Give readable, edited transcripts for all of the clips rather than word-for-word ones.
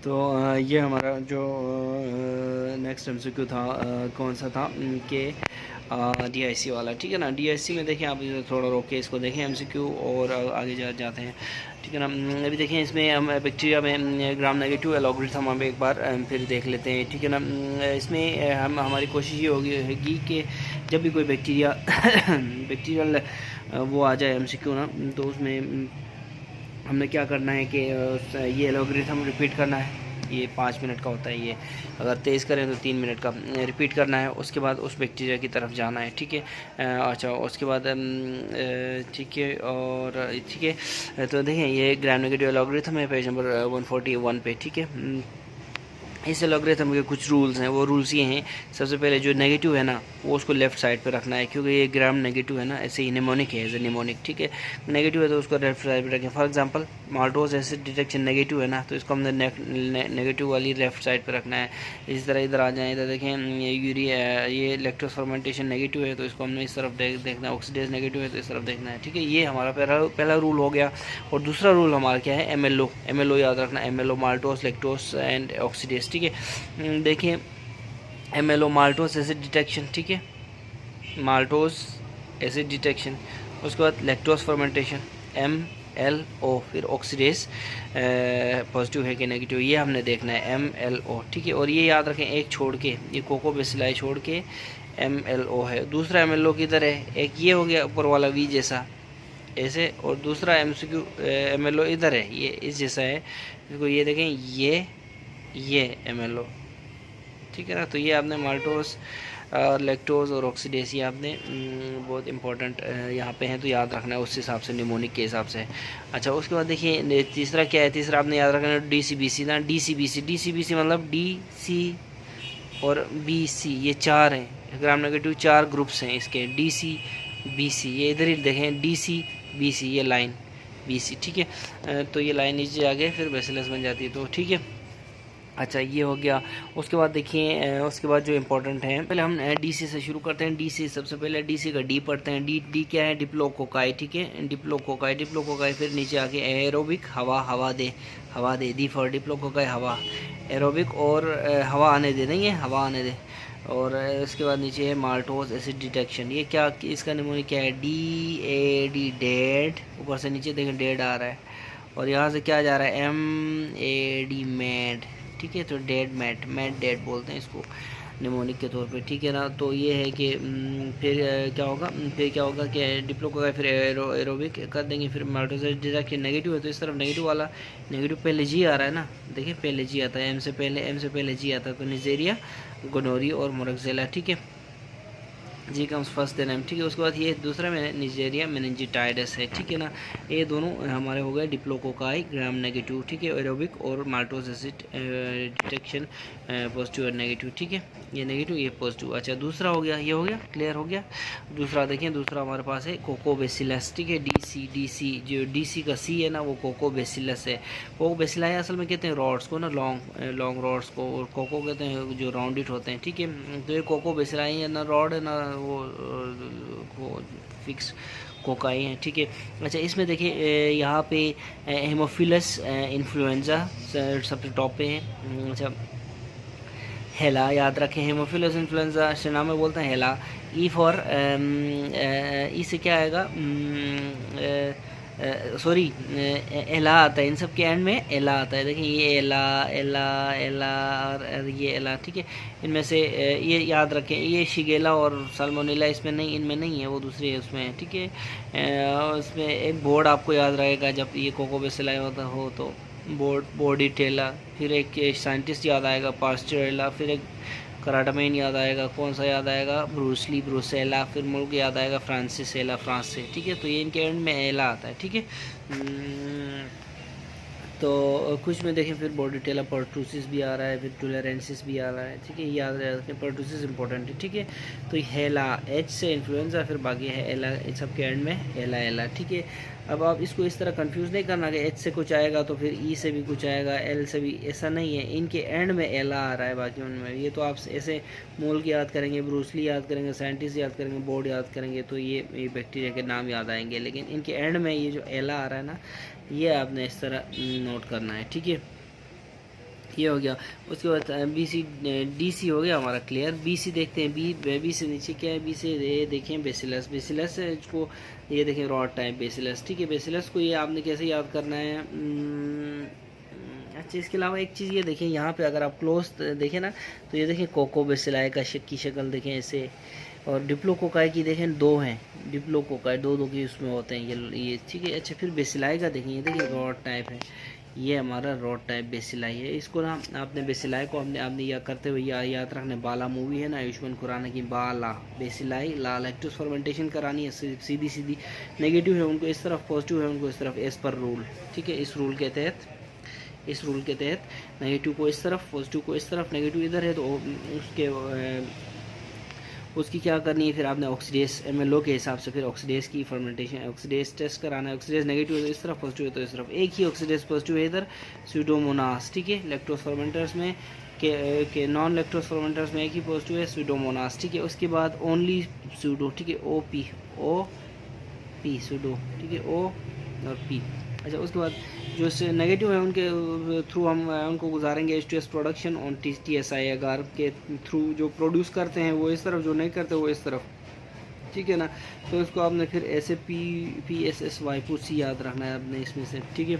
तो ये हमारा जो नेक्स्ट एमसीक्यू था कौन सा था कि डीआईसी वाला, ठीक है ना। डीआईसी में देखें आप, थोड़ा रोक के इसको देखें एमसीक्यू और आगे जाते हैं, ठीक है ना। अभी देखें इसमें हम बैक्टीरिया में ग्राम नेगेटिव एलोगरिथम हम एक बार फिर देख लेते हैं, ठीक है ना। इसमें हम हमारी कोशिश ये होगी कि जब भी कोई बैक्टीरिया बैक्टीरियल वो आ जाए एमसीक्यू ना, तो उसमें हमने क्या करना है कि ये एलोगरिथम रिपीट करना है। ये 5 मिनट का होता है, ये अगर तेज़ करें तो 3 मिनट का रिपीट करना है। उसके बाद उस बैक्टीरिया की तरफ जाना है, ठीक है। अच्छा, उसके बाद ठीक है, और ठीक है। तो देखें ये ग्राम नेगेटिव एलोगरिथम है, पेज नंबर 141 पे, ठीक है। इस एलोगरिथम के कुछ रूल्स हैं। वो रूल्स ये हैं, सबसे पहले जो नेगेटिव है ना वो उसको लेफ्ट साइड पे रखना है, क्योंकि ये ग्राम नेगेटिव है ना, ऐसे ही निमोनिक है, एज ए निमोनिक, ठीक है। नेगेटिव है तो उसको लेफ्ट साइड पे रखें। For example maltose acid detection negative है ना, तो इसको हमने नेगेटिव वाली लेफ्ट साइड पे रखना है। इस तरह इधर आ जाए, इधर देखें ये यूरिया, ये लैक्टोज फर्मेंटेशन नेगेटिव है तो इसको हमने इस तरफ देखना है। ऑक्सीडेज नेगेटिव है तो इस तरफ देखना है, ठीक है। ये हमारा पहला रूल हो गया। और दूसरा रूल हमारा क्या है, एमएलओ याद रखना, MLO maltose lactose and oxidase, ठीक है। देखिए एमएलओ माल्टोज एसिड डिटेक्शन, ठीक है, माल्टोज एसिड डिटेक्शन। उसके बाद लैक्टोज फर्मेंटेशन MLO, फिर ऑक्सीडेज पॉजिटिव है कि नेगेटिव, ये हमने देखना है MLO, ठीक है। और ये याद रखें, एक छोड़ के, ये कोकोबैसिलाई छोड़ के MLO है। दूसरा MLO किधर है, एक ये हो गया ऊपर वाला V जैसा ऐसे, और दूसरा MLO इधर है, ये इस जैसा है। इसको ये देखें, ये MLO, ठीक है ना। तो ये आपने माल्टोज और लैक्टोज और ऑक्सीडेज, ये आपने बहुत इंपॉर्टेंट यहाँ पे हैं, तो याद रखना है उस हिसाब से, निमोनिक के हिसाब से। अच्छा, उसके बाद देखिए तीसरा क्या है, तीसरा आपने याद रखना है DCBC ना, DCBC मतलब DC और BC, ये 4 हैं ग्राम नेगेटिव, 4 ग्रुप्स हैं इसके, DCBC, ये इधर ही देखें DCBC, ये लाइन BC, ठीक है। तो ये लाइन नीचे आगे फिर बेसिलस बन जाती है, तो ठीक है। अच्छा, ये हो गया। उसके बाद देखिए उसके बाद जो इम्पोर्टेंट है, पहले हम DC से शुरू करते हैं। DC सबसे पहले DC का D पढ़ते हैं। डी क्या है, डिप्लोकोकाई, ठीक है, डिप्लोकोकाई। फिर नीचे आके एरोबिक, हवा दे, डी फॉर डिप्लोकोकाई, हवा, एरोबिक और हवा आने दे, नहीं है हवा आने दे। और उसके बाद नीचे है माल्टोज एसिड डिटेक्शन, ये क्या, इसका निमोनिक क्या है, DAD, डेड, ऊपर से नीचे देखें डेड आ रहा है, और यहाँ से क्या जा रहा है, MAD, मैड, ठीक है। तो मैड डेड बोलते हैं इसको निमोनिक के तौर पे, ठीक है ना। तो ये है कि फिर क्या होगा कि डिप्लोकोकाई, फिर एरोबिक कर देंगे, फिर माल्टोज डिटेक्शन नेगेटिव है तो इस तरफ नेगेटिव वाला, नेगेटिव पहले G आ रहा है ना, देखिए पहले G आता है, M से पहले G आता है, तो निजेरिया, गोनोरी और मोरक्सेला, ठीक है। G comes first then M, ठीक है। उसके बाद ये दूसरा में निजेरिया मेनिंजिटाइडस है, ठीक है ना। ये दोनों हमारे हो गए डिप्लोकोकाई ग्राम नेगेटिव, ठीक है, एरोबिक और माल्टोज एसिड डिटेक्शन पॉजिटिव और नेगेटिव, ठीक है। ये नेगेटिव, ये पॉजिटिव। अच्छा, दूसरा हो गया, ये हो गया, क्लियर हो गया। दूसरा देखें, दूसरा हमारे पास है कोकोबैसिलस, ठीक है, DC जो DC का C है ना, वो कोकोबैसिलस है। कोकोबैसिलाई असल में कहते हैं रॉड्स को ना, लॉन्ग रॉड्स को, और कोको कहते हैं जो राउंडेड होते हैं, ठीक है। तो ये कोकोबैसिलाई है ना, रॉड है ना, वो फिक्स कोकाई है, ठीक है। अच्छा, इसमें देखिए यहाँ पे हेमोफिलस इन्फ्लुएंजा सबसे टॉप पे है। अच्छा, हेला याद रखें, हेमोफिलस इन्फ्लुएंजा से नाम में बोलते हैं हेला। ई फॉर ई से क्या आएगा, सॉरी एला आता है, इन सब के एंड में एला आता है। देखिए ये एला और ये एला, ठीक है। इनमें से ये याद रखें, ये शिगेला और साल्मोनेला इसमें नहीं, इनमें नहीं है, वो दूसरे है उसमें है, ठीक है। उसमें एक बोर्ड आपको याद रहेगा, जब ये कोकोबैसिलाई होता हो तो बोर्डिटेला, फिर एक साइंटिस्ट याद आएगा पास्चरेला, फिर एक कराटामेन याद आएगा, कौन सा याद आएगा, ब्रूसेला, फिर मुल्क याद आएगा फ्रांसिसेला, फ्रांस से, ठीक है। तो ये इनके एंड में एला आता है, ठीक है। तो कुछ में देखें, फिर बोर्डिटेला पर्टूसिस भी आ रहा है, फिर टोलेरेंसिस भी आ रहा है, ठीक है, याद रखें पर्टूसिस इंपॉर्टेंट है, ठीक है। तो हेला, H से इन्फ्लुएंजा, फिर बाकी है एला, इन सब के एंड में एला, ठीक है। अब आप इसको इस तरह कंफ्यूज नहीं करना कि H से कुछ आएगा तो फिर E से भी कुछ आएगा, L से भी, ऐसा नहीं है, इनके एंड में एला आ रहा है, बाकी उनमें ये तो आप ऐसे मोल याद करेंगे, ब्रूसली याद करेंगे, साइंटिस्ट याद करेंगे, बोर्ड याद करेंगे, तो ये बैक्टीरिया के नाम याद आएंगे, लेकिन इनके एंड में ये जो एला आ रहा है ना, ये आपने इस तरह नोट करना है, ठीक है। ये हो गया। उसके बाद BC हो गया हमारा क्लियर। BC देखते हैं, बी से नीचे क्या है, बी से ये देखें बेसिलस। बेसिलस को ये देखें रॉड टाइप बेसिलस, ठीक है। बेसिलस को ये आपने कैसे याद करना है, अच्छा इसके अलावा एक चीज़ ये देखें यहाँ पे अगर आप क्लोज देखें ना, तो ये देखें कोको बेसिलाई का की शक्ल देखें ऐसे, और डिप्लोकोकाई की देखें दो हैं, डिप्लोकोकाई दो दो की उसमें होते हैं ये, ठीक है। अच्छा फिर बेसिलाई का देखें, ये देखिए रॉड टाइप है, ये हमारा रॉड टाइप बेसिलाई है। इसको ना आपने बेसिलाई को आपने याद करते हुए याद रखना। बाला मूवी है ना आयुष्मान खुराना की, बाला बेसिलाई ला लैक्टोज फर्मेंटेशन करानी है, सीधी सीधी। नेगेटिव है उनको इस तरफ, पॉजिटिव है उनको इस तरफ, एज पर रूल, ठीक है। इस रूल के तहत नेगेटिव को इस तरफ, पॉजिटिव को इस तरफ, नेगेटिव इधर है तो उसकी क्या करनी है, फिर आपने ऑक्सीडेज MLO के हिसाब से फिर ऑक्सीडेज की फर्मेंटेशन, ऑक्सीडेज टेस्ट कराना है। ऑक्सीडेज नेगेटिव है तो इस तरफ, पॉजिटिव है तो इस तरफ, एक ही ऑक्सीडेज पॉजिटिव है इधर, स्यूडोमोनास, ठीक है। लैक्टोज फर्मेंटर्स में के नॉन लैक्टोज फर्मेंटर्स में एक ही पॉजिटिव है, स्यूडोमोनास, ठीक है। उसके बाद ओनली स्यूडो, ठीक है, OP स्यूडो, ठीक है, O और P। अच्छा उसके बाद जो नेगेटिव है उनके थ्रू हम उनको गुजारेंगे H2S प्रोडक्शन ऑन TSI अगार के थ्रू। जो प्रोड्यूस करते हैं वो इस तरफ, जो नहीं करते वो इस तरफ, ठीक है ना। तो इसको आपने फिर ऐसे PSSY पूसी याद रखना है आपने इसमें से, ठीक है।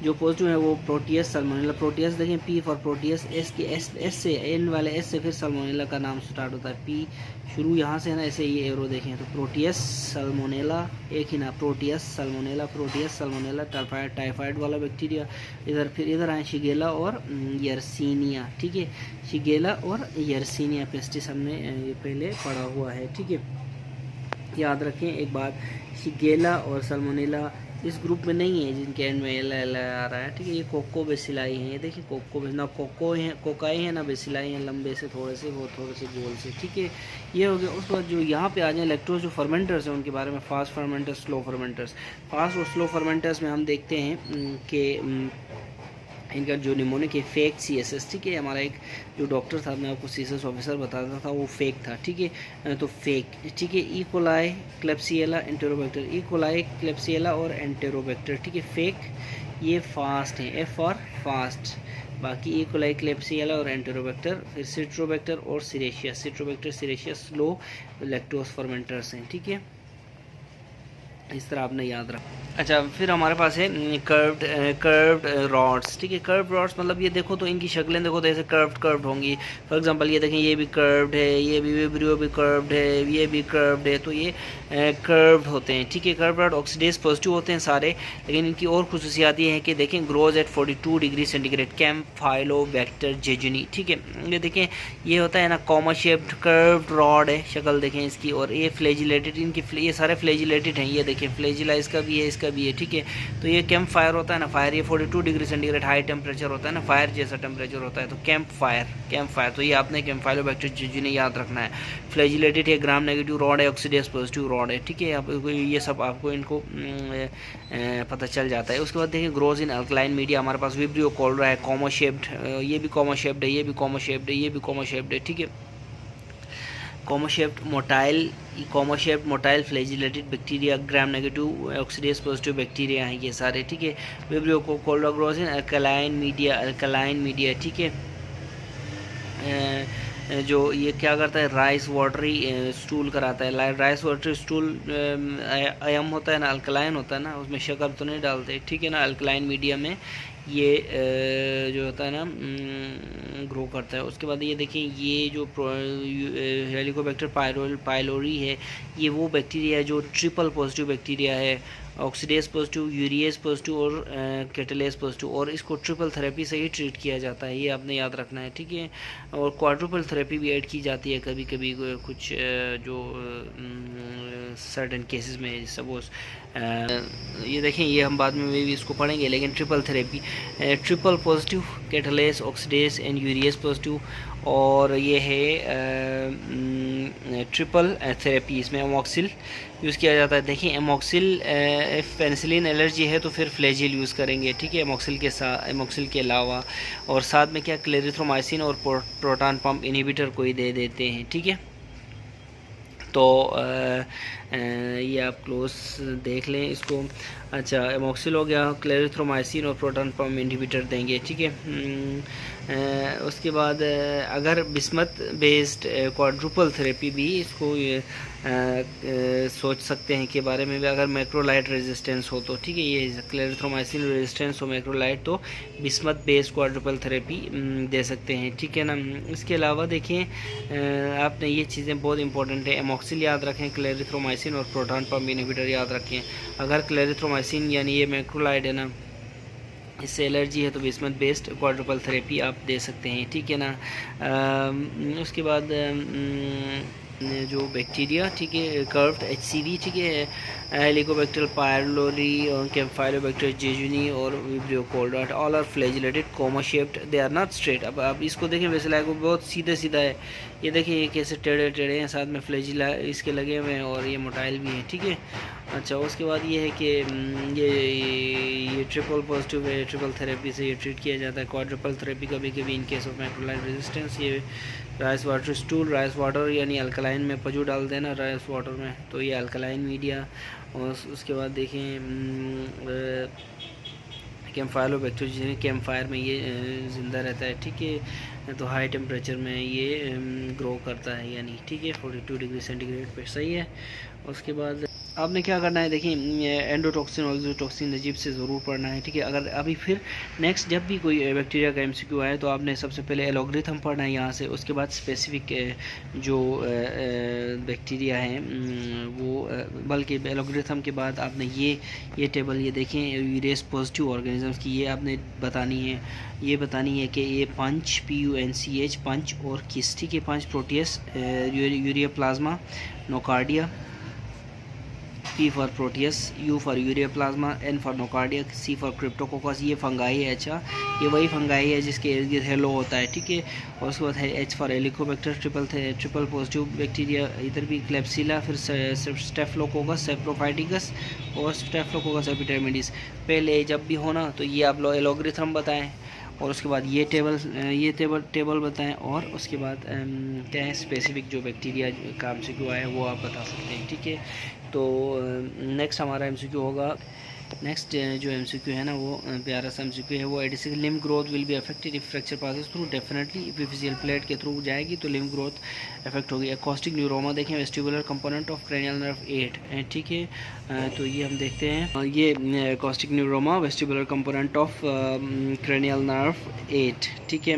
जो पॉजिटिव है वो प्रोटियस सल्मोनेला, प्रोटियस देखें P फॉर प्रोटियस, एस से एन वाले एस से फिर सल्मोनेला का नाम स्टार्ट होता है, P शुरू यहाँ से है ना, ऐसे ये एरो देखें तो प्रोटियस सल्मोनेला एक ही ना, प्रोटियस सल्मोनेला टाइफाइड वाला बैक्टीरिया इधर, फिर इधर आए शिगेला और यर्सीनिया, ठीक है। शिगेला और यर्सीनिया पेस्टिस हमने ये पहले पढ़ा हुआ है, ठीक है। याद रखें एक बात, शिगेला और सल्मोनेला इस ग्रुप में नहीं है जिनके एंड में एल आ रहा है, ठीक है। ये कोको बेसिलाई हैं, ये देखिए कोको ना कोकाई है ना बेसिलाई हैं, लंबे से थोड़े से, वो थोड़े से गोल से, ठीक है। ये हो गया। उसके बाद जो यहाँ पे आ जाए लैक्टोज जो फर्मेंटर्स हैं उनके बारे में, fast fermenters, slow fermenters. Fast और स्लो फर्मेंटर्स में हम देखते हैं कि इनका जो निमोनिक है फेक CSS, ठीक है। हमारा एक जो डॉक्टर था, मैं आपको CSS ऑफिसर बताता था, वो फेक था, ठीक है। तो फेक, ठीक है। ई कोलाई क्लेप्सिएला एंटेरोबैक्टर, ई कोलाई क्लेप्सिएला और एंटेरोबैक्टर, ठीक है। फेक ये फास्ट है, F फॉर फास्ट। बाकी ई कोलाई क्लेप्सिएला और एंटेरोबैक्टर, फिर सिट्रोबैक्टर और सिरेशिया स्लो लैक्टोज फर्मेंटर्स हैं, ठीक है। इस तरह आपने याद रखा। अच्छा फिर हमारे पास है कर्व्ड रॉड्स, ठीक है। कर्व्ड रॉड्स मतलब ये देखो तो इनकी शक्लें देखो तो ऐसे कर्व्ड होंगी। फॉर एग्जांपल ये देखें, ये भी कर्व्ड है, ये भी विब्रियो भी कर्व्ड है, ये भी कर्व्ड है, तो ये कर्व्ड होते हैं, ठीक है। कर्व्ड रॉड ऑक्सीडेज पॉजिटिव होते हैं सारे, लेकिन इनकी और खुसूसियात ये हैं कि देखें grows at 42 degree centigrade, campylobacter jejuni, ठीक है। ये देखें ये होता है ना कॉमा शेप्ड कर्व्ड रॉड है, शक्ल देखें इसकी, और ये फ्लैजिलेटेड, इनकी ये सारे फ्लैजिलेटेड हैं, ये देखें फ्लैजिला इसका भी है, इसका भी है, ठीक है। तो ये कैंप फायर होता है ना, फायर ये 42 डिग्री सेंटीग्रेड हाई टेम्परेचर होता है ना, फायर जैसा टेम्परेचर होता है, तो कैंप फायर तो ये आपने कैम्फाइलोबैक्टर जेजुनी याद रखना है। फ्लैजिलेटेड है, ग्राम नेगेटिव रॉड है, ऑक्सीडेज पॉजिटिव रॉड है, ठीक है। आपको ये सब आपको इनको पता चल जाता है। उसके बाद देखिए ग्रोज इन अल्कलाइन मीडिया, हमारे पास विब्रियो कोल्रा है, कॉमा शेप्ड, ये भी कॉमा शेप्ड है, ये भी कॉमा शेप्ड है, ये भी कॉमा शेप्ड है, ठीक है। Comma shaped motile flagellated bacteria, gram negative oxidase positive bacteria हैं ये सारे, ठीक है। विब्रियो को कोल्रा ग्रोज इन अल्कलाइन मीडिया, ठीक है। जो ये क्या करता है, राइस वाटरी स्टूल कराता है। राइस वाटरी स्टूल अयम होता है ना, अल्कलाइन होता है ना, उसमें शक्कर तो नहीं डालते, ठीक है ना। अल्कलाइन मीडिया में ये जो होता है ना ग्रो करता है। उसके बाद ये देखें, ये जो हेलिकोबैक्टर पाइलोरी है, ये वो बैक्टीरिया है जो ट्रिपल पॉजिटिव बैक्टीरिया है, ऑक्सीडेज पॉजिटिव, यूरिएज पॉजिटिव और कैटलेज पॉजिटिव, और इसको ट्रिपल थेरेपी से ही ट्रीट किया जाता है, ये आपने याद रखना है, ठीक है। और क्वाड्रुपल थेरेपी भी ऐड की जाती है कभी कभी कुछ जो सर्टेन केसेस में। सपोज ये देखें, ये हम बाद में भी इसको पढ़ेंगे, लेकिन triple therapy, triple positive, catalase, oxidase and urease positive, और ये है ट्रिपल थेरेपी। इसमें एमॉक्सिल यूज़ किया जाता है। देखिए एमॉक्सिल, पेनिसिलिन एलर्जी है तो फिर फ्लैजिल यूज़ करेंगे, ठीक है, एमॉक्सिल के अलावा, और साथ में क्या क्लेरिथ्रोमाइसिन और प्रोटॉन पंप इनहिबिटर को ही दे देते हैं, ठीक है। तो ये आप क्लोज देख लें इसको। अच्छा, एमोक्सिल हो गया, क्लेरिथ्रोमाइसिन और प्रोटॉन पंप इनहिबिटर देंगे, ठीक है। उसके बाद अगर बिस्मथ बेस्ड क्वाड्रुपल थेरेपी भी इसको सोच सकते हैं के बारे में भी, अगर मैक्रोलाइट रेजिस्टेंस हो तो, ठीक है। ये क्लेरिथ्रोमाइसिन रेजिस्टेंस हो मैक्रोलाइट तो बिस्मथ बेस्ड क्वाड्रुपल थेरेपी दे सकते हैं, ठीक है ना। इसके अलावा देखिए आपने ये चीज़ें बहुत इंपॉर्टेंट है, एमोक्सिल याद रखें, क्लेरिथ्रोमाइसिन और प्रोटॉन पंप इनहिबिटर याद रखें। अगर क्लेरिथ्रोमाइसिन यानी ये मैक्रोलाइट है ना, इससे एलर्जी है तो बिस्मथ बेस्ड क्वाड्रुपल थेरेपी आप दे सकते हैं, ठीक है ना। उसके बाद जो बैक्टीरिया, ठीक है, कर्व्ड HCV, ठीक है, हेलिकोबैक्टर पायरोली और कैम्फाइलोबैक्टर जेजुनी और विब्रियो कोल्डाट, all are flagellated comma shaped, they are not straight. अब आप इसको देखें वैसे लाइक वो बहुत सीधा सीधा है, ये देखिए ये कैसे टेढ़े टेढ़े हैं, साथ में फ्लैजिला इसके लगे हुए हैं और ये मोटाइल भी हैं, ठीक है। अच्छा, उसके बाद ये है कि ये ट्रिपल पॉजिटिव है, ट्रिपल थेरेपी से ये ट्रीट किया जाता है। क्वाड्रुपल थेरेपी कभी कभी in case of macrolide resistance, ये rice water stool, rice water यानी अल्कलाइन में पजू डाल देना राइस वाटर में, तो ये अल्कलाइन मीडिया। और उसके बाद देखें कैम्फाइलोबैक्टर, जिसमें कैम्फायर में ये ज़िंदा रहता है, ठीक है, तो हाई टेम्परेचर में ये ग्रो करता है यानी, ठीक है, 42 डिग्री सेंटीग्रेड पे, सही है। उसके बाद आपने क्या करना है, देखिए एंडोटॉक्सिन और एक्सोटॉक्सिन नजीब से ज़रूर पढ़ना है, ठीक है। अगर अभी फिर नेक्स्ट जब भी कोई बैक्टीरिया का MCQ आए तो आपने सबसे पहले एलोग्रिथम पढ़ना है यहाँ से, उसके बाद स्पेसिफिक जो बैक्टीरिया हैं वो, बल्कि एलोग्रिथम के बाद आपने ये टेबल ये देखें यूरेस पॉजिटिव ऑर्गेनिजम्स की, ये आपने बतानी है कि ये पंच PUNCH पंच और किस, ठीक है, punch Proteus, Ureaplasma, Nocardia, P for Proteus, U for Ureaplasma, N for Nocardia, C for Cryptococcus, ये फंगाई है। अच्छा, ये वही फंगाई है जिसके इर्द गिर्द हेलो होता है, ठीक है। और उसके बाद है H for Helicobacter, triple positive bacteria, इधर भी क्लेप्सिला, फिर स्टेफलोकोकस सेप्रोफाइटिकस और स्टेफलोकोकस एपिडेर्मिडिस। पहले जब भी होना तो ये आप लोग एलोग्रिथम बताएं, और उसके बाद ये टेबल बताएं, और उसके बाद क्या है स्पेसिफिक जो बैक्टीरिया का MCQ आया है वो आप बता सकते हैं, ठीक है। तो नेक्स्ट हमारा MCQ होगा, नेक्स्ट जो MCQ है ना वो प्यारा सा MCQ है, वो एडिसिक limb growth will be affected if fracture passes through, definitely epiphyseal plate के थ्रू जाएगी तो लिम्ब ग्रोथ अफेक्ट होगी। एकॉस्टिक न्यूरोमा देखें, vestibular component of cranial nerve 8, ठीक है। तो ये हम देखते हैं, ये acoustic neuroma vestibular component of cranial nerve 8, ठीक है।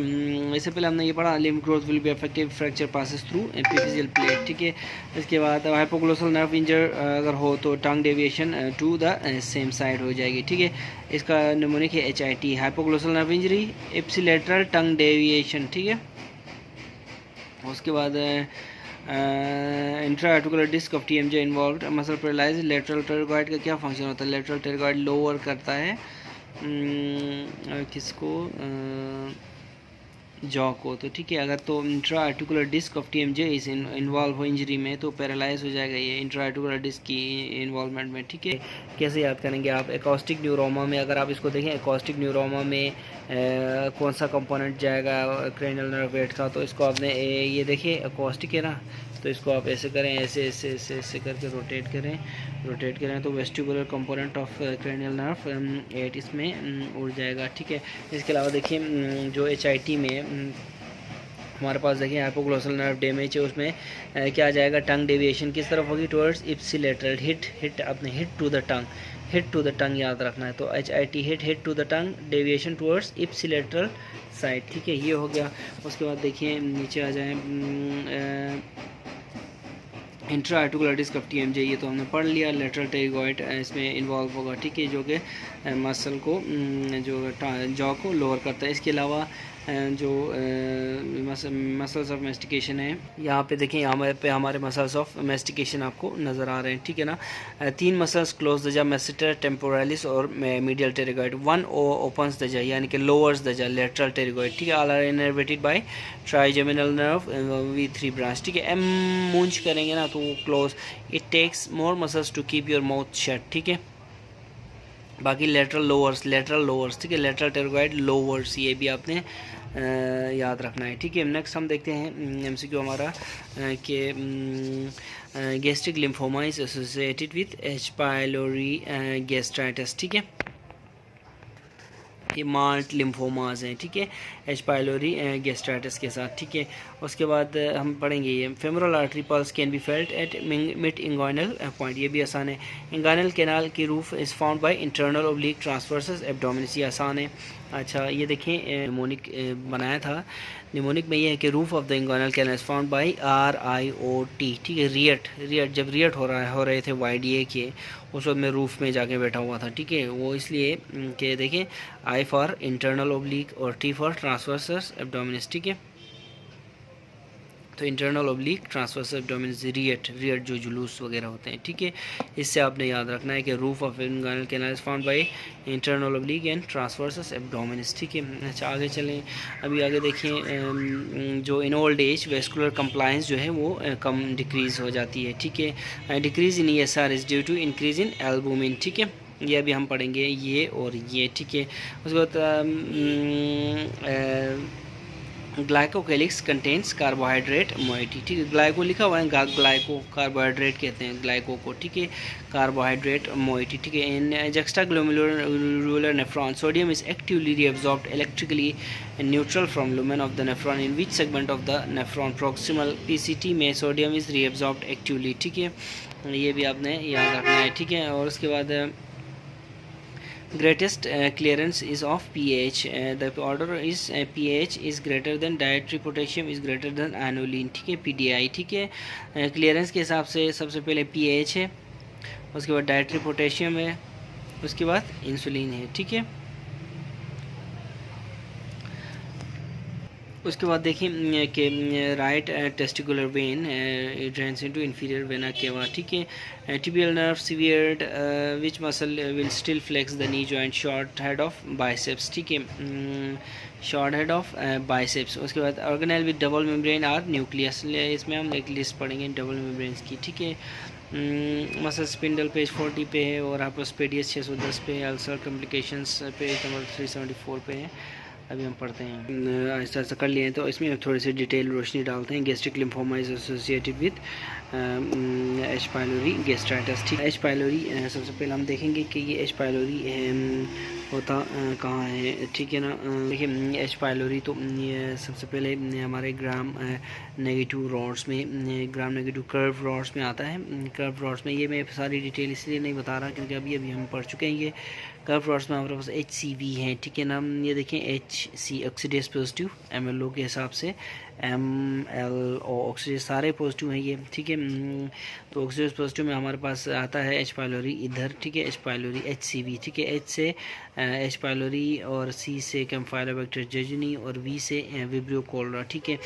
इससे पहले हमने ये पढ़ा limb growth will be affected fracture passes through epiphyseal plate, ठीक है। इसके बाद हाइपोग्लोसल नर्व इंजर अगर हो तो tongue deviation to the same side हो जाएगी, ठीक है। इसका निमोनिक है HIT, hypoglossal nerve injury, ipsilateral tongue deviation, ठीक है। उसके बाद intra articular disc of TMJ involved muscle paralyse, lateral pterygoid का क्या फंक्शन होता है, लेटरल टेरिगॉइड लोअर करता है किसको, जॉ को, तो ठीक है। अगर तो intra articular disc of TMJ इस इन्वॉल्व हो इंजरी में तो पैरालाइज हो जाएगा ये इंट्रा आर्टिकुलर डिस्क की इन्वॉल्वमेंट में, ठीक है। कैसे याद करेंगे आप, एकॉस्टिक न्यूरोमा में अगर आप इसको देखें, एकॉस्टिक न्यूरोमा में कौन सा कंपोनेंट जाएगा क्रेनियल नर्व 8 का, तो इसको आपने ये देखिए एकॉस्टिक है ना, तो इसको आप ऐसे करें, ऐसे करके रोटेट करें तो vestibular component of cranial nerve 8 इसमें उड़ जाएगा, ठीक है। इसके अलावा देखिए जो HIT में हमारे पास देखिए हाइपोग्लोसल नर्व डैमेज है, उसमें क्या आ जाएगा, टंग डेविएशन किस तरफ होगी, टुवर्ड्स इप्सिलेटरल, हिट अपने हिट टू द टंग याद रखना है, तो HIT hit to the tongue, deviation towards ipsilateral side, ठीक है, ये हो गया। उसके बाद देखिए नीचे आ जाए intra articular disc of TMJ, ये तो हमने पढ़ लिया, लेटरल टेरिगॉइड इसमें इन्वॉल्व होगा, ठीक है, जो कि मसल को जो जॉ को लोअर करता है। इसके अलावा जो मसल्स ऑफ मेस्टिकेशन है, यहाँ पे देखिए हमारे मसल्स ऑफ मेस्टिकेशन आपको नज़र आ रहे हैं, ठीक है ना। 3 muscles close the jaw, masseter, temporalis और medial pterygoid, 1 opens the jaw यानी कि lowers the jaw, lateral pterygoid, ठीक है। All are innervated by trigeminal nerve V3 branch, ठीक है। मूंछ करेंगे ना तो वो close, it takes more muscles to keep your mouth shut, ठीक है। बाकी लेटरल लोअर्स ठीक है, लेटरल टेरोगाइड लोअर्स, ये भी आपने याद रखना है। ठीक है, नेक्स्ट हम देखते हैं एमसीक्यू हमारा कि gastric lymphoma is associated with H pylori gastritis. ठीक है, ये माल्ट लिम्फोमाज हैं। ठीक है, एच पाइलोरी गैस्ट्राइटिस के साथ। ठीक है, उसके बाद हम पढ़ेंगे ये femoral artery pulse can be felt at mid inguinal point, ये भी आसान है। इंगोइनल कैनाल की roof is found by internal oblique transversus abdominis, ये आसान है। अच्छा, ये देखें निमोनिक बनाया था, निमोनिक में ये है कि roof of the inguinal canal is found by RIOT। ठीक है, रियट जब रियट हो रहे थे YDA के, उस वक्त मैं रूफ में जाके बैठा हुआ था। ठीक है, वो इसलिए कि देखें I फॉर इंटरनल ओब्लिक और T फॉर ट्रांसवर्सस एब्डोमिनस। ठीक है, तो internal oblique transverse abdominis, Riot जो जुलूस वगैरह होते हैं। ठीक है, इससे आपने याद रखना है कि roof of inguinal canal is found by internal oblique and transverse abdominis. ठीक है, अच्छा आगे चलें, अभी आगे देखें जो in old age vascular compliance जो है वो कम डिक्रीज़ हो जाती है। ठीक है, decrease in ESR is due to increase in albumin. ठीक है, ये अभी हम पढ़ेंगे ये और ये। ठीक है, उसके बाद ग्लाइकोकेलिक्स कंटेन्स कार्बोहाइड्रेट मोइटी। ठीक है, ग्लाइको लिखा हुआ है, ग्लाइको कार्बोहाइड्रेट कहते हैं ग्लाइको को। ठीक है, कार्बोहाइड्रेट मोइटी। ठीक है, in juxtaglomerular nephron sodium is actively reabsorbed electrically neutral from lumen of the nephron in which segment of the nephron proximal PCT में सोडियम इज रीअब्सॉर्ब्ड एक्टिवली। ठीक है, ये भी आपने याद रखना है। ठीक है, और उसके बाद greatest clearance is of pH, the order is pH is greater than dietary potassium is greater than aniline। ठीक है, PDI। ठीक है, क्लियरेंस के हिसाब से सबसे पहले pH है, उसके बाद डाइटरी पोटेशियम है, उसके बाद इंसुलिन है। ठीक है, उसके बाद देखिए कि right testicular vein drains into inferior vena cava. ठीक है, tibial nerve severed which muscle will still flex the knee joint short head of biceps. ठीक है, शॉर्ट हेड ऑफ बाइसेप्स। उसके बाद organelle with double membrane are nucleus, इसमें हम एक list पढ़ेंगे डबल मेम्ब्रेन्स की। ठीक है, मसल स्पिंडल पेज 40 पे है और हाइपोस्पेडियस 610 पे है, अल्सर कॉम्प्लिकेशंस पेज नंबर 374 पे है। अभी हम पढ़ते हैं, ऐसा ऐसा कर लिए हैं, तो इसमें थोड़ी सी डिटेल रोशनी डालते हैं। Gastric lymphoma is associated with H pylori gastritis. ठीक है, एच पाइलोरी सबसे पहले हम देखेंगे कि ये एच पाइलोरी होता कहाँ है। ठीक है ना, देखिए एच पाइलोरी तो ये सबसे पहले हमारे ग्राम नेगेटिव रॉड्स में, ग्राम नेगेटिव कर्व रॉड्स में आता है। कर्व रॉड्स में ये मैं सारी डिटेल इसलिए नहीं बता रहा क्योंकि अभी हम पढ़ चुके हैं। ये कर्व रॉड्स में हमारे पास HCV है। ठीक है ना, ये देखें HC ऑक्सीडेज पॉजिटिव, MLO के हिसाब से MLO ऑक्सीडेज सारे पॉजिटिव हैं ये। ठीक है, तो ऑक्सीडेज पॉजिटिव में हमारे पास आता है एच पाइलोरी इधर। ठीक है, एच पाइलोरी HCV। ठीक है, H से एच पाइलोरी और C से कैम्फाइलोबैक्टर जेजुनी और V से विब्रियो कोलरा। ठीक है,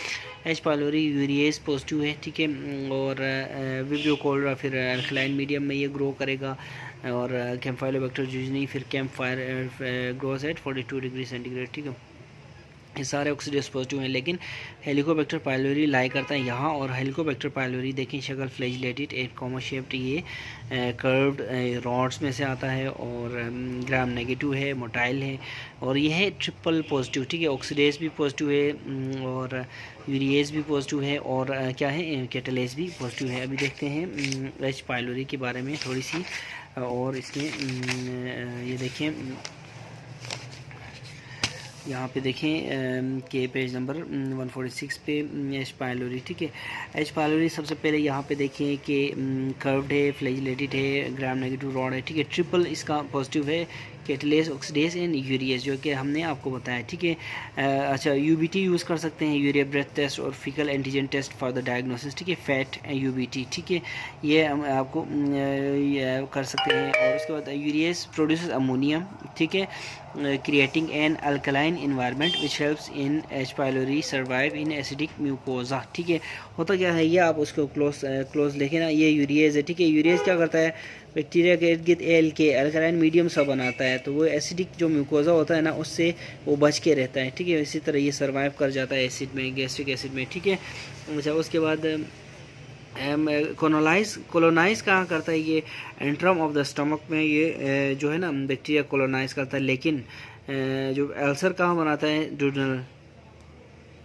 एच पाइलोरी यूरिएज पॉजिटिव है। ठीक है, और विब्रियो कोलरा फिर अल्कलाइन मीडियम में ये ग्रो करेगा और कैम्फाइलोबैक्टर जेजुनी फिर कैम्फायर ग्रोस एट 42 डिग्री सेंटीग्रेड। ठीक है, ये सारे ऑक्सीडेज पॉजिटिव हैं, लेकिन हेलिकोबैक्टर पाइलोरी लाई करता है यहाँ, और हेलिकोबैक्टर पाइलोरी देखें शक्ल फ्लैजिलेटेड 8 कॉमा शेप्ड, ये कर्व्ड रॉड्स में से आता है और ग्राम नेगेटिव है, मोटाइल है, और ये है ट्रिपल पॉजिटिव। ठीक है, ऑक्सीडेज भी पॉजिटिव है और यूरिएज भी पॉजिटिव है और क्या है कैटलेज भी पॉजिटिव है। अभी देखते हैं एच पाइलोरी के बारे में थोड़ी सी, और इसमें ये देखें यहाँ पे देखें कि पेज नंबर 146 पे एच पाइलोरी। ठीक है, एच पाइलोरी सबसे पहले यहाँ पे देखें कि कर्व्ड है, फ्लैजिलेटेड है, ग्राम नेगेटिव रॉड है। ठीक है, ट्रिपल इसका पॉजिटिव है, कैटलेज ऑक्सीडेज एंड यूरिएज, जो कि हमने आपको बताया। ठीक है, अच्छा UBT यूज़ कर सकते हैं, यूरिया ब्रेथ टेस्ट और faecal antigen test for the diagnosis. ठीक है, फैट UBT। ठीक है, ये हम आपको कर सकते हैं। और उसके बाद यूरिएज प्रोड्यूसेस अमोनियम। ठीक है, creating an alkaline environment which helps in H pylori survive in acidic mucosa। ठीक है, होता क्या है ये आप उसको क्लोज लेके ना, ये यूरिएज है। ठीक है, यूरिएज क्या करता है, बैक्टीरिया के इर्द गिर्द ALK अल्कलाइन मीडियम सा बनाता है, तो वो एसिडिक जो म्यूकोजा होता है ना उससे वो बच के रहता है। ठीक है, इसी तरह ये सर्वाइव कर जाता है एसिड में, गैस्ट्रिक एसिड में। ठीक है, अच्छा उसके बाद कोलोनाइज कहाँ करता है ये, एंट्रम ऑफ द स्टमक में ये जो है ना बैक्टीरिया कोलोनाइज करता है, लेकिन जो अल्सर कहाँ बनाता है, ड्यूडेनल,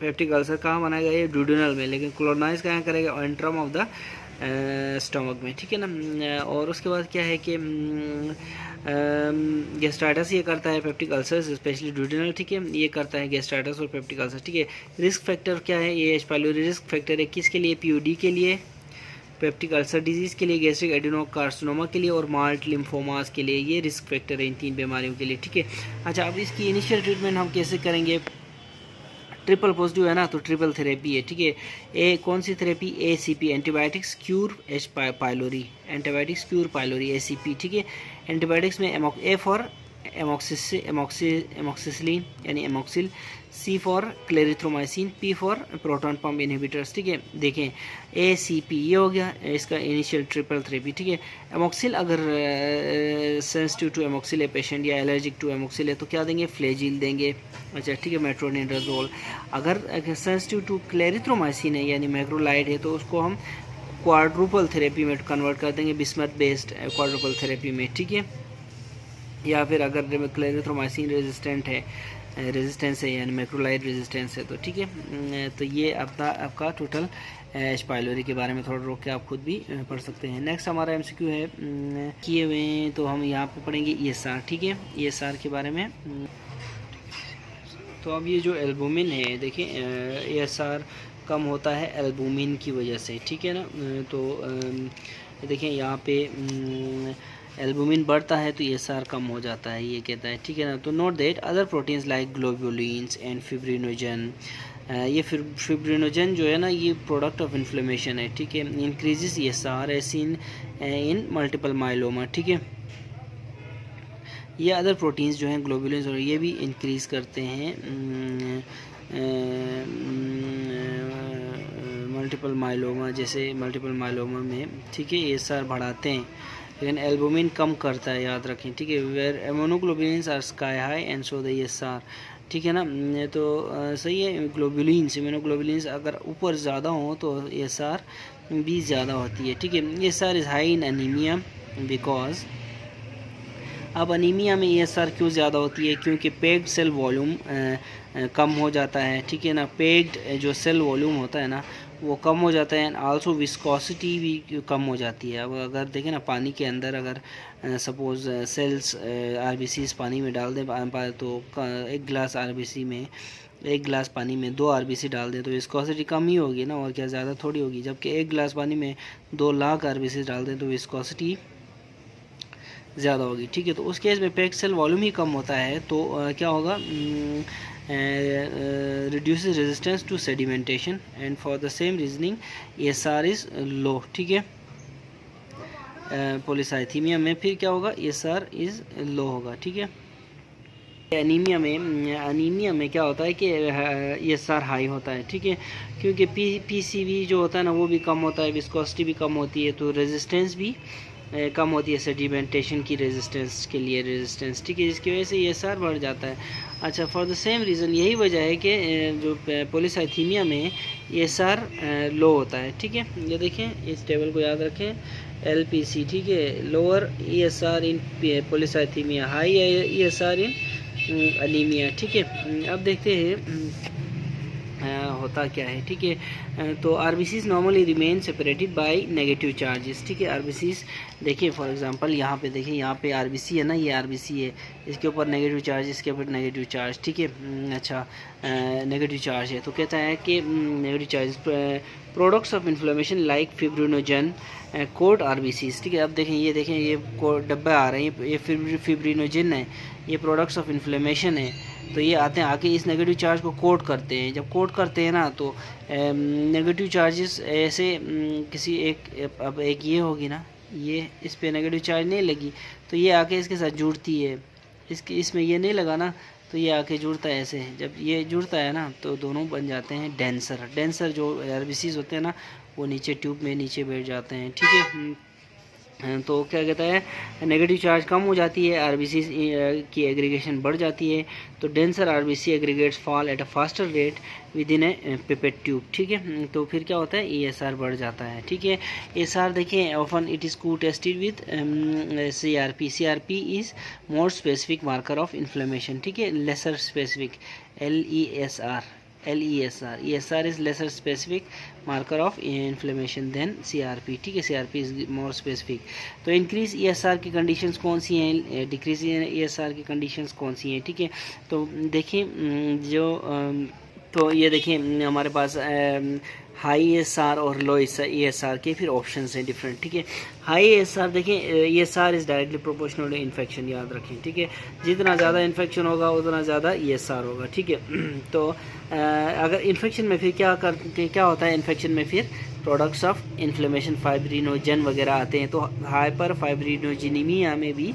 पेप्टिक अल्सर कहाँ बनाएगा ये, ड्यूडेनल में, लेकिन कोलोनाइज कहाँ करेगा, एंट्रम ऑफ द स्टमक में, ठीक है ना। और उसके बाद क्या है कि गैस्ट्राइटिस ये करता है, पेप्टिक अल्सर स्पेशली ड्यूडेनल, ठीक है, ये करता है गैस्ट्राइटिस और पेप्टिक अल्सर, ठीक है। रिस्क फैक्टर क्या है, ये एच पाइलोरी रिस्क फैक्टर है, किसके लिए, पीयूडी के लिए, पेप्टिक अल्सर डिजीज़ के लिए, गैस्ट्रिक एडिनोकार्सिनोमा के लिए और माल्ट लिम्फोमास के लिए, ये रिस्क फैक्टर है इन 3 बीमारियों के लिए, ठीक है। अच्छा, अब इसकी इनिशियल ट्रीटमेंट हम कैसे करेंगे, ट्रिपल पॉजिटिव है ना तो ट्रिपल थेरेपी है, ठीक है। ए कौन सी थेरेपी, ACP antibiotics cure H pylori, antibiotics cure pylori, ACP, ठीक है। एंटीबायोटिक्स में ए फॉर एमोक्सिसिलिन यानी Amoxil, C for clarithromycin, P for proton pump inhibitors, ठीक है। देखें ACP ये हो गया इसका इनिशियल ट्रिपल थेरेपी, ठीक है। एमोक्सिल अगर सेंसिटिव टू एमोक्सिल है पेशेंट या एलर्जिक टू एमोक्सिल है तो क्या देंगे, फ्लेजिल देंगे, अच्छा, ठीक है, मेट्रोनिडाजोल। अगर सेंसिटिव टू क्लेरिथ्रोमाइसिन है यानी मैक्रोलाइड है तो उसको हम क्वाड्रुपल थेरेपी में कन्वर्ट कर देंगे, बिस्मथ बेस्ड क्वाड्रुपल थेरेपी में, ठीक है। या फिर अगर क्लेरिथ्रोमाइसिन रेजिस्टेंस है यानी मैक्रोलाइड रेजिस्टेंस है तो, ठीक है। तो ये आपका टोटल एच पाइलोरी के बारे में थोड़ा रोक के आप खुद भी पढ़ सकते हैं। नेक्स्ट हमारा MCQ है किए हुए, तो हम यहाँ पे पढ़ेंगे ESR, ठीक है, ESR के बारे में। तो अब ये जो एल्बुमिन है, देखिए ESR कम होता है एल्बुमिन की वजह से, ठीक है ना। तो देखिए यहाँ पे एल्बुमिन बढ़ता है तो ESR कम हो जाता है, ये कहता है, ठीक है ना। तो note that other proteins like globulins and fibrinogen, ये फिब्रिनोजन जो है ना ये प्रोडक्ट ऑफ इन्फ्लेमेशन है, ठीक है, इंक्रीजेस ESR एस इन मल्टीपल माइलोमा, ठीक है। ये अदर प्रोटीन्स जो हैं ग्लोबुलिन्स और ये भी इंक्रीज करते हैं मल्टीपल माइलोमा, जैसे मल्टीपल माइलोमा में, ठीक है, ESR बढ़ाते हैं लेकिन एल्बुमिन कम करता है, याद रखें, ठीक है। Where immunoglobulins are sky high and so the ESR, ठीक है ना। तो सही है, ग्लोबुलिन्स इम्यूनोग्लोबुलिन्स अगर ऊपर ज़्यादा हो तो ESR भी ज़्यादा होती है, ठीक है। ESR is high in anaemia because, अब अनीमिया में ESR क्यों ज़्यादा होती है, क्योंकि पेग्ड सेल वॉल्यूम कम हो जाता है, ठीक है ना। पेग्ड जो सेल वॉल्यूम होता है ना वो कम हो जाता है एंड आल्सो विस्कोसिटी भी कम हो जाती है। अब अगर देखें ना पानी के अंदर अगर सपोज़ सेल्स RBCs पानी में डाल दें तो एक गिलास RBC में, एक गिलास पानी में 2 RBC डाल दें तो विस्कोसिटी कम ही होगी ना, और क्या ज़्यादा थोड़ी होगी। जबकि एक गिलास पानी में 2 लाख RBC डाल दें तो विस्कोसिटी ज़्यादा होगी, ठीक है। तो उस केस में पेक्ड सेल वॉल्यूम ही कम होता है तो क्या होगा, reduces resistance to sedimentation and for the same reasoning ESR is low, ठीक है। पॉलीसाइथीमिया में फिर क्या होगा, ESR इज़ लो होगा, ठीक है। अनीमिया में क्या होता है कि ESR हाई होता है, ठीक है, क्योंकि PCV जो होता है ना वो भी कम होता है, विस्कोसिटी भी कम होती है, तो रेजिस्टेंस भी कम होती है, सेडिमेंटेशन की रेजिस्टेंस के लिए रेजिस्टेंस, ठीक है, जिसकी वजह से ESR बढ़ जाता है। अच्छा, फॉर द सेम रीज़न यही वजह है कि जो पॉलीसाइथीमिया में ESR लो होता है, ठीक है। ये देखें, इस टेबल को याद रखें, LPC, ठीक है, लोअर ESR इन पॉलीसाइथीमिया, हाई ESR इन अनीमिया, ठीक है। अब देखते हैं होता क्या है, ठीक है। तो RBCs normally remain separated by negative charges, ठीक है। RBCs देखिए फॉर एग्जांपल यहाँ पे देखिए, यहाँ पे RBC है ना, ये RBC है, इसके ऊपर नेगेटिव चार्ज, इसके ऊपर नेगेटिव चार्ज, ठीक है। अच्छा, नेगेटिव चार्ज है तो कहता है कि negative charge products of inflammation like fibrinogen code RBCs, ठीक है। अब देखें, ये देखें, ये डब्बे आ रहे हैं, ये फिब्रिनोजन है, ये प्रोडक्ट्स ऑफ इन्फ्लेमेशन है, तो ये आते हैं आके इस नेगेटिव चार्ज को कोड करते हैं। जब कोड करते हैं ना तो नेगेटिव चार्जेस ऐसे किसी एक, अब एक ये होगी ना, ये इस पे नेगेटिव चार्ज नहीं लगी तो ये आके इसके साथ जुड़ती है, इसमें ये नहीं लगा ना तो ये आके जुड़ता है ऐसे। जब ये जुड़ता है ना तो दोनों बन जाते हैं डेंसर जो RBCs होते हैं ना वो नीचे ट्यूब में नीचे बैठ जाते हैं, ठीक है। तो क्या कहता है नेगेटिव चार्ज कम हो जाती है, आरबीसी की एग्रीगेशन बढ़ जाती है, तो denser RBC aggregates fall at a faster rate with in A pipette tube, ठीक है। तो फिर क्या होता है ईएसआर बढ़ जाता है, ठीक है। एसआर देखें often it is co tested with CRP. CRP is more specific marker of inflammation, ठीक है, lesser specific LESR ESR is lesser specific marker of inflammation than CRP, ठीक है। CRP is more specific। तो increase ESR की conditions कौन सी हैं, decrease ESR की conditions कौन सी हैं, ठीक है। तो देखिए तो ये देखिए हमारे पास हाई ESR और लो ESR के फिर ऑप्शंस हैं डिफरेंट, ठीक है। हाई ESR देखें ESR is directly proportional to infection, याद रखें, ठीक है। जितना ज़्यादा इन्फेक्शन होगा उतना ज़्यादा ESR होगा, ठीक है। तो अगर इन्फेक्शन में फिर क्या होता है, इन्फेक्शन में फिर प्रोडक्ट्स ऑफ इन्फ्लेमेशन फाइब्रिनोजन वगैरह आते हैं, तो हाइपर फाइब्रिनोजिनीमिया में भी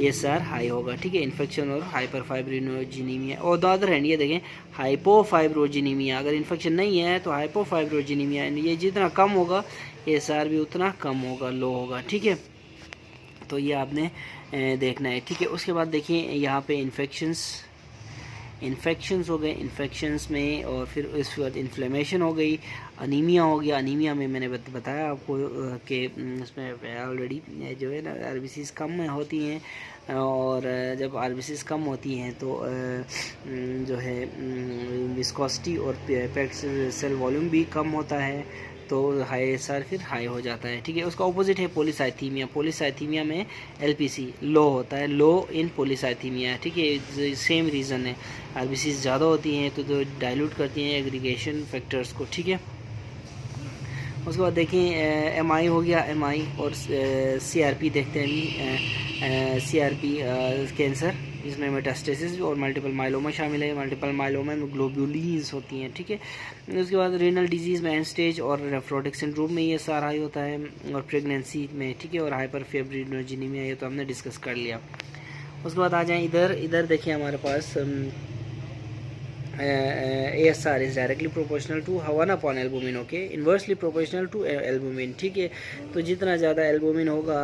ESR हाई होगा, ठीक है। इन्फेक्शन और हाइपर फाइब्रिनोजिनीमिया, और द अदर हैंड ये देखें हाइपोफाइब्रोजिनीमिया, अगर इन्फेक्शन नहीं है तो हाइपोफाइब्रोजिनीमिया, ये जितना कम होगा ESR भी उतना कम होगा, लो होगा, ठीक है। तो ये आपने देखना है, ठीक है। उसके बाद देखिए यहाँ पे इन्फेक्शंस हो गए, इन्फेक्शंस में, और फिर उसके बाद इन्फ्लेमेशन हो गई, अनीमिया हो गया। अनीमिया में मैंने बताया आपको कि उसमें ऑलरेडी जो है ना आरबीसीज कम होती हैं, और जब आरबीसीज कम होती हैं तो जो है विस्कोसिटी और पैक्ड सेल वॉल्यूम भी कम होता है, तो हाई ESR फिर हाई हो जाता है, ठीक है। उसका ऑपोजिट है पॉलीसाइथीमिया। पॉलीसाइथीमिया में LPC लो होता है, लो इन पॉलीसाइथीमिया, ठीक है। सेम रीज़न है, आरबीसी ज़्यादा होती हैं तो डाइल्यूट करती हैं एग्रीगेशन फैक्टर्स को, ठीक है। उसके बाद देखें MI हो गया, MI और CRP देखते हैं। CRP कैंसर, जिसमें मेटास्टेसिस और मल्टीपल माइलोमा शामिल है। मल्टीपल माइलोमा में ग्लोब्यूलिन्स होती हैं, ठीक है। उसके बाद रीनल डिजीज़ में एंड स्टेज और नेफ्रोटिक सिंड्रोम में ये सारा हाई होता है, और प्रेगनेंसी में, ठीक है, और हाइपर फाइब्रिनोजेनिमिया, ये तो हमने डिस्कस कर लिया। उसके बाद आ जाएँ इधर देखिए हमारे पास ASR is directly proportional to 1 upon albumin, okay, inversely proportional to albumin, ठीक है। तो जितना ज़्यादा एल्बुमिन होगा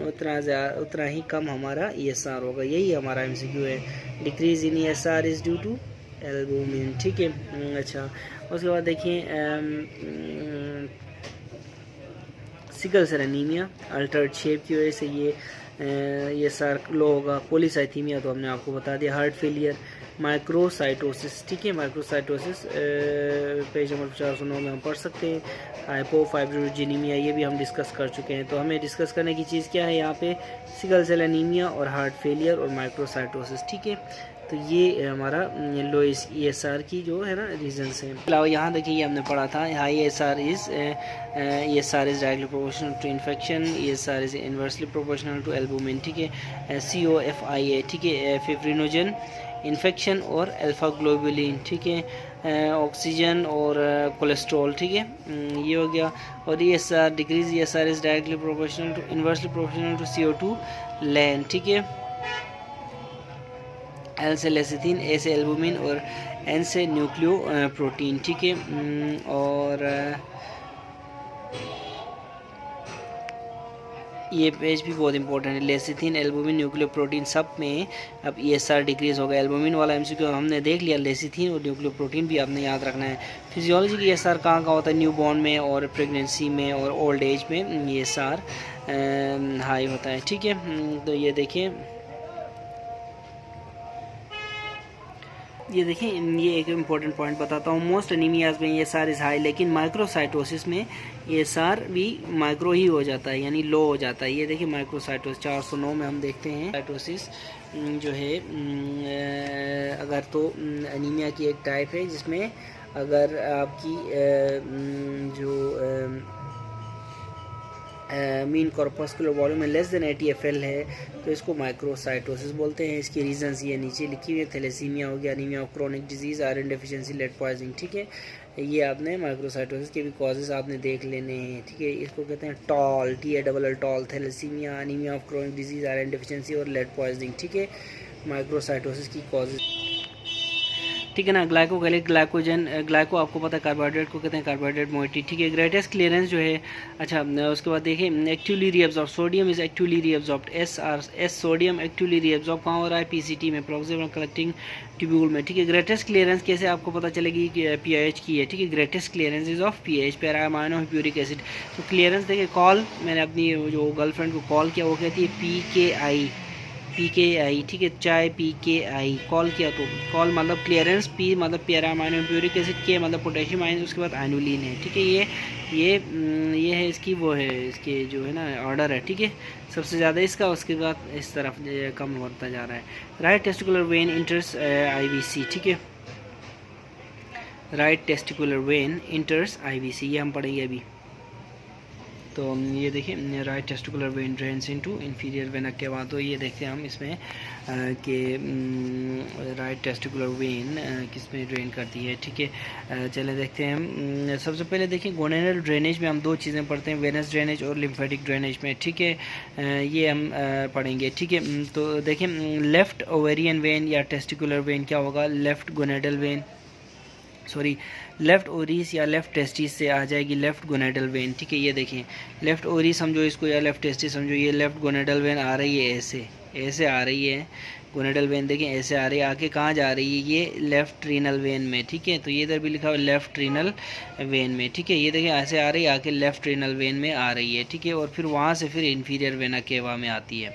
उतना ही कम हमारा ESR होगा, यही हमारा MCQ है। Decrease in ESR is due to albumin, ठीक है। अच्छा, उसके बाद देखिए sickle cell anaemia, altered shape की वजह से ये ESR लो होगा। पॉलीसाइथीमिया तो हमने आपको बता दिया। हार्ट फेलियर, माइक्रोसाइटोसिस, ठीक है, माइक्रोसाइटोसिस पेज नंबर 409 में हम पढ़ सकते हैं। हाइपोफाइब्रोजिनीमिया ये भी हम डिस्कस कर चुके हैं, तो हमें डिस्कस करने की चीज़ क्या है यहाँ पे, सिकल सेल एनीमिया और हार्ट फेलियर और माइक्रोसाइटोसिस, ठीक है। तो ये हमारा लो ESR की जो है ना रीजंस हैं। अलावा यहाँ देखिए ये हमने पढ़ा था high ESR is directly proportional to infection, ESR is inversely proportional to albumin, ठीक है। COFIA, ठीक है, फिब्रिनोजन, इन्फेक्शन और अल्फा ग्लोबुलिन, ठीक है, ऑक्सीजन और कोलेस्ट्रॉल, ठीक है, ये हो गया। और ESR decrease ESR is directly proportional to inversely proportional to CO2 लैन, ठीक है। L से लेसिथिन, A से एल्बुमिन और N से न्यूक्लियो प्रोटीन, ठीक है। और ये पेज भी बहुत इंपॉर्टेंट है, लेसिथिन, एल्बुमिन, न्यूक्लियो प्रोटीन, सब में अब ESR डिक्रीज होगा। एल्बुमिन वाला MCQ हमने देख लिया, लेसिथिन और न्यूक्लियो प्रोटीन भी आपने याद रखना है। फिजियोलॉजी की ESR कहाँ होता है, न्यूबॉर्न में और प्रेगनेंसी में और ओल्ड एज में ESR हाई होता है, ठीक है। तो ये देखिए ये देखिए ये एक इम्पॉर्टेंट पॉइंट बताता हूँ। मोस्ट एनीमियाज में ESR इज़ हाई, लेकिन माइक्रोसाइटोसिस में ESR भी माइक्रो ही हो जाता है, यानी लो हो जाता है। ये देखिए माइक्रोसाइटोसिस 409 में हम देखते हैं। साइटोसिस जो है अगर तो एनीमिया की एक टाइप है, जिसमें अगर आपकी जो मीन कॉर्पस्कुलर वॉल्यूम में लेस देन 80 FL है, तो इसको माइक्रोसाइटोसिस बोलते हैं। इसकी रीजंस ये नीचे लिखी हुई है, थैलेसीमिया हो गया, anaemia of chronic disease, iron deficiency, lead poisoning, ठीक है। ये आपने माइक्रोसाइटोसिस के भी कॉजेज आपने देख लेने हैं, ठीक है। इसको कहते हैं tall, TALL, thalassaemia, anaemia of chronic disease, iron deficiency और लेड पॉइजनिंग, ठीक है, माइक्रोसाइटोसिस की कॉजेज। ठीक है ना। ग्लाइकोगैलिक ग्लाइकोजन, ग्लाइको आपको पता है कार्बोहाइड्रेट को कहते हैं, कार्बोहाइड्रेट मोइटी, ठीक है। ग्रेटेस्ट क्लियरेंस जो है, अच्छा उसके बाद देखिए actively reabsorb, sodium is actively reabsorbed, as sodium actively reabsorb कहाँ हो रहा है, पीसीटी में, प्रॉक्सिमल कलेक्टिंग ट्यूब्यूल में, ठीक है। ग्रेटेस्ट क्लियरेंस कैसे आपको पता चलेगी कि पीएच की है, ठीक है। Greatest clearance is of PH, paraaminohippuric acid. तो क्लियरेंस देखिए, कॉल मैंने अपनी जो गर्लफ्रेंड को कॉल किया, वो कहती है PKI, PKI, ठीक है, चाय PKI कॉल किया, तो कॉल मतलब क्लियरेंस, P मतलब पैरामाइनोप्यूरिक एसिड, K मतलब पोटेशियम आयन, उसके बाद एनुलिन है, ठीक है। ये है इसकी, वो है इसके जो है ना ऑर्डर है, ठीक है। सबसे ज़्यादा इसका, उसके बाद इस तरफ कम होता जा रहा है। राइट टेस्टिकुलर वेन इंटर्स IVC, ठीक है। राइट टेस्टिकुलर वेन इंटर्स IVC, ये हम पढ़ेंगे अभी। तो ये देखिए right testicular vein drains into inferior vena के बाद, तो ये देखते हैं हम इसमें कि राइट टेस्टिकुलर वेन किस में ड्रेन करती है, ठीक है। चले देखते हैं हम। सबसे पहले देखिए गोनेडल ड्रेनेज में हम दो चीज़ें पढ़ते हैं, वेनस ड्रेनेज और लिम्फेटिक ड्रेनेज में, ठीक है। ये हम पढ़ेंगे, ठीक है। तो देखिए लेफ़्ट ओवेरियन वेन या टेस्टिकुलर वेन क्या होगा, left gonadal vein, sorry left ओरिस या लेफ़्ट टेस्टिस से आ जाएगी लेफ़्ट गोनेडल वेन, ठीक है। ये देखें लेफ़्ट ओरिस समझो इसको या लेफ़्ट टेस्टिस समझो, ये लेफ़्ट गोनेडल वेन आ रही है, ऐसे आ रही है गोनेडल वेन, देखें ऐसे आ रही है, आके कहाँ जा रही है, ये लेफ़्ट रीनल वेन में, ठीक है। तो ये इधर भी लिखा हुआ लेफ़्ट रीनल वेन में, ठीक है। ये देखें ऐसे आ रही है, आके लेफ़्ट रीनल वेन में आ रही है, ठीक है। और फिर वहाँ से फिर इन्फीरियर वेना केवा में आती है।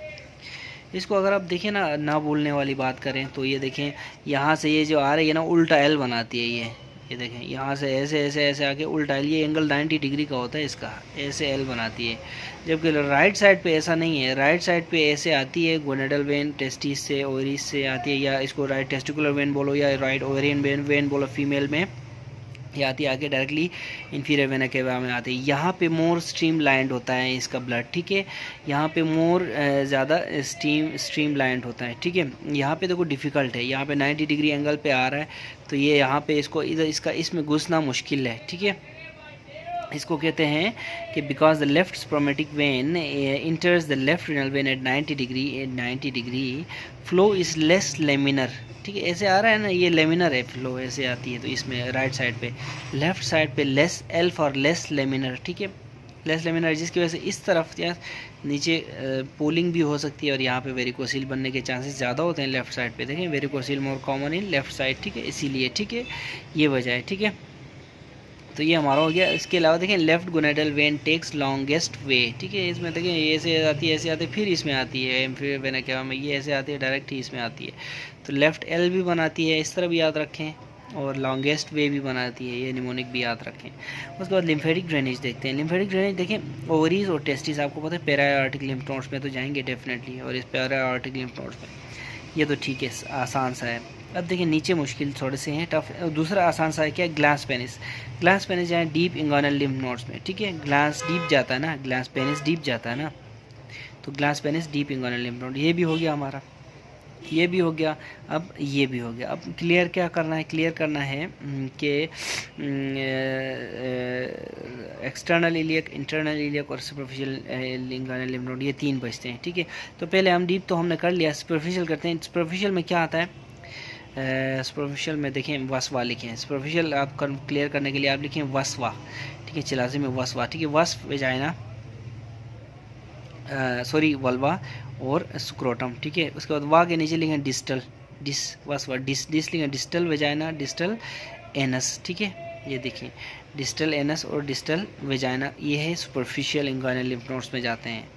इसको अगर आप देखें ना बोलने वाली बात करें, तो ये देखें यहाँ से ये जो आ रही है ना उल्टा एल बनाती है, ये देखें यहाँ से ऐसे आके उल्टा एल, ये एंगल 90 डिग्री का होता है इसका, ऐसे एल बनाती है। जबकि राइट साइड पे ऐसा नहीं है, राइट साइड पे ऐसे आती है गोनेडल वेन टेस्टिस से, ओवरीज से आती है, या इसको राइट टेस्टिकुलर वेन बोलो या राइट ओवेरियन वेन बोलो फीमेल में, ये आती है आके डायरेक्टली इन्फीरियर वेना केवा में आती है। यहाँ पे मोर स्ट्रीम लाइंड होता है इसका ब्लड, ठीक है। यहाँ पे मोर ज़्यादा स्ट्रीम लाइंड होता है, ठीक है। यहाँ पे देखो डिफ़िकल्ट है, यहाँ पे 90 डिग्री एंगल पे आ रहा है, तो ये यहाँ पे इसको इधर इसमें घुसना मुश्किल है, ठीक है। इसको कहते हैं कि because the left spermatic vein enters the left renal vein at 90 degree flow is less laminar, ठीक है। ऐसे आ रहा है ना, ये लेमिनर है, फ्लो ऐसे आती है, तो इसमें राइट साइड पे, लेफ्ट साइड पे less L for less laminar, ठीक है, लेस लेमिनर, जिसकी वजह से इस तरफ या नीचे पोलिंग भी हो सकती है, और यहाँ पे वेरिकोसिल बनने के चांसेस ज़्यादा होते हैं लेफ्ट साइड पे, देखें varicocele more common in left side, ठीक है, इसीलिए, ठीक है, ये वजह है, ठीक है। तो ये हमारा हो गया। इसके अलावा देखें left gonadal vein takes longest way, ठीक है। इसमें देखें ये ऐसे आती है, ऐसे आती है, फिर इसमें आती है, फिर वेना केवा में ये ऐसे आती है, डायरेक्ट ही इसमें आती है। तो लेफ़्ट एल भी बनाती है, इस तरह भी याद रखें, और लॉन्गेस्ट वे भी बनाती है, ये निमोनिक भी याद रखें। उसके बाद लिम्फेटिक ड्रेनेज देखते हैं। लिम्फेटिक ड्रेनेज देखें ओवरीज और टेस्टिस, आपको पता है पेराआर्टिक लिम्फ नोड्स में तो जाएंगे डेफिनेटली, और इस पेराआर्टिक लिम्फ नोड्स में ये तो ठीक है, आसान सा है। अब देखिए नीचे मुश्किल थोड़े से हैं, टफ। दूसरा आसान सा है क्या, ग्लास पेनिस। ग्लास पेनिस जाए डीप इंगोनल लिम्फ नोड्स में, ठीक है। ग्लास डीप जाता है ना, ग्लास पेनिस डीप जाता है ना, तो glass penis deep inguinal lymph node, ये भी हो गया हमारा, ये भी हो गया। अब ये भी हो गया। अब क्लियर क्या करना है, क्लियर करना है कि एक्सटर्नल इलियक, इंटरनल इलियक और सुपरफिशियल इंगोनल लिम्फ नोड, ये तीन बचते हैं, ठीक है। तो पहले हम डीप तो हमने कर लिया, सुपरफिशियल करते हैं। सुपरफिशियल में क्या आता है, सुपरफिशियल में देखें वसवा लिखें, सुपरफिशियल आप क्लियर करने के लिए आप लिखें वसवा, ठीक है, चिलाजी में वसवा, ठीक है। वस्फ वेजाइना, सॉरी वल्वा और स्क्रोटम, ठीक है। उसके बाद वा के नीचे लिखें डिस्टल, वसवा डिस लिखें, डिस्टल वेजाइना, डिस्टल एनस, ठीक है। ये देखें डिस्टल एनस और डिस्टल वेजाइना, ये है सुपरफिशियल इंगोनल लिम्फ नोड्स में जाते हैं,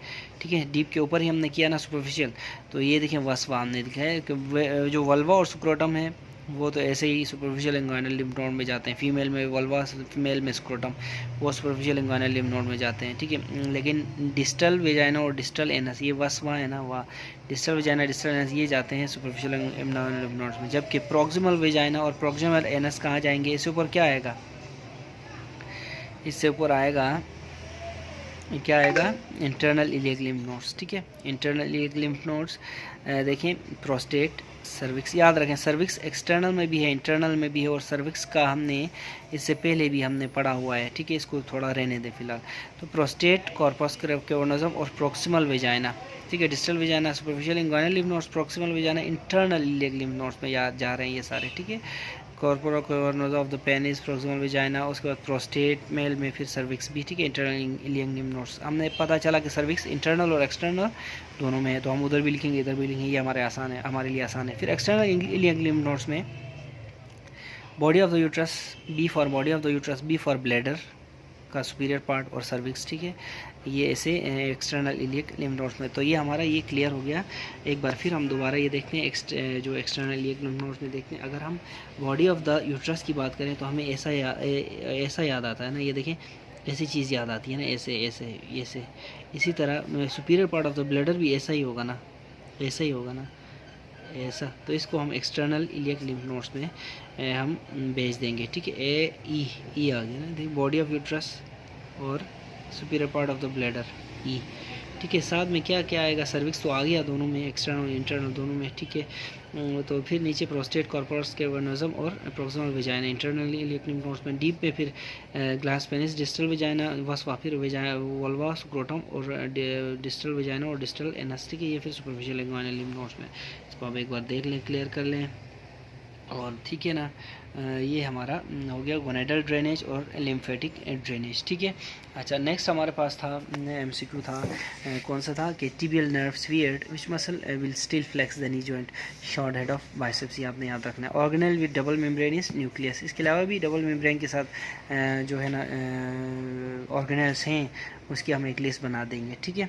ठीक है। डीप के ऊपर ही हमने किया ना सुपरफिशियल, तो ये देखें वसवा हमने दिखाया है कि जो वल्वा और स्क्रोटम है वो तो ऐसे ही सुपरफिशियल इंगोनल लिम्फ नोड में जाते हैं। फीमेल में वल्वा, फीमेल में स्क्रोटम, वो सुपरफिशियल इंगोनल लिम्फ नोड में जाते हैं, ठीक है। लेकिन डिस्टल वेजाइना और डिस्टल एनस, ये वसवा है ना, वह डिस्टल वेजाइना, डिस्टल एनस, ये जाते हैं सुपरफिशियल इंगोनल लिम्फ नोड्स में। जबकि प्रॉक्सिमल वेजाइना और प्रॉक्सिमल एनस कहाँ जाएंगे, इससे ऊपर क्या आएगा, इससे ऊपर आएगा, क्या आएगा, इंटरनल इलियक लिम्फ नोड्स, ठीक है। इंटरनल इलियक लिम्फ नोड्स देखें प्रोस्टेट, सर्विक्स, याद रखें सर्विक्स एक्सटर्नल में भी है, इंटरनल में भी है, और सर्विक्स का हमने इससे पहले भी हमने पढ़ा हुआ है, ठीक है। इसको थोड़ा रहने दें फिलहाल। तो प्रोस्टेट, कॉर्पस कैवर्नोसम और प्रॉक्सिमल वेजाइना, ठीक है। Distal vagina superficial inguinal lymph nodes, proximal vagina internal iliac lymph nodes में जा रहे हैं ये सारे, ठीक है। Corporal corners of the penis, proximal vagina, उसके बाद प्रोस्टेट मेल में, फिर सर्विक्स भी, ठीक है। इंटरनल इलियम लिम्फ नोड्स, हमने पता चला कि सर्विक्स इंटरनल और एक्सटर्नल दोनों में है, तो हम उधर भी लिखेंगे इधर भी लिखेंगे, ये हमारे लिए आसान है। फिर एक्सटर्नल इलियम लिम्फ नोड्स में body of the uterus, B for body of the uterus, B for bladder का सुपीरियर पार्ट और सर्विक्स, ठीक है। ये ऐसे एक्सटर्नल इलियक लिम्फ नोड्स में, तो ये हमारा ये क्लियर हो गया। एक बार फिर हम दोबारा ये देखते हैं जो एक्सटर्नल इलियक लिम्फ नोड्स में देखते हैं। अगर हम बॉडी ऑफ द यूट्रस की बात करें तो हमें ऐसा याद आता है ना, ये देखें ऐसी चीज़ याद आती है ना, ऐसे ऐसे ऐसे। इसी तरह superior part of the bladder भी ऐसा ही होगा ना, ऐसा ही होगा ना, ऐसा। तो इसको हम एक्सटर्नल इलियक लिम्फ नोड्स में हम भेज देंगे, ठीक है। ई आ गया ना, देखिए बॉडी ऑफ यूट्रस और superior part of the bladder, ई, ठीक है। साथ में क्या क्या आएगा, सर्विक्स तो आ गया दोनों में, एक्सटर्नल इंटरनल दोनों में, ठीक है। तो फिर नीचे प्रोस्टेट, कॉर्पोरस कैवर्नोजम और proximal vagina, internal iliac lymph nodes में। डीप में फिर ग्लास पेनिस, डिस्टल विजाइना, वस्वा, फिर वल्वा, स्क्रोटम और डिस्टल विजाइना और डिस्टल एनस, ठीक है। ये फिर सुपरफिशियल इंग्वाइनल लिम्फ नोड्स में। इसको आप एक बार देख लें, क्लियर कर लें, और ठीक है ना। ये हमारा हो गया गोनेडल ड्रेनेज और लिम्फेटिक ड्रेनेज, ठीक है। अच्छा, नेक्स्ट हमारे पास था एमसीक्यू था, कौन सा था कि tibial nerve spare which muscle will still flex the knee joint, short head of biceps, ये आपने याद रखना है। Organelle with double membranous nucleus, इसके अलावा भी डबल मेम्ब्रेन के साथ जो है ना ऑर्गेनल्स हैं, उसकी हम एक लिस्ट बना देंगे, ठीक है।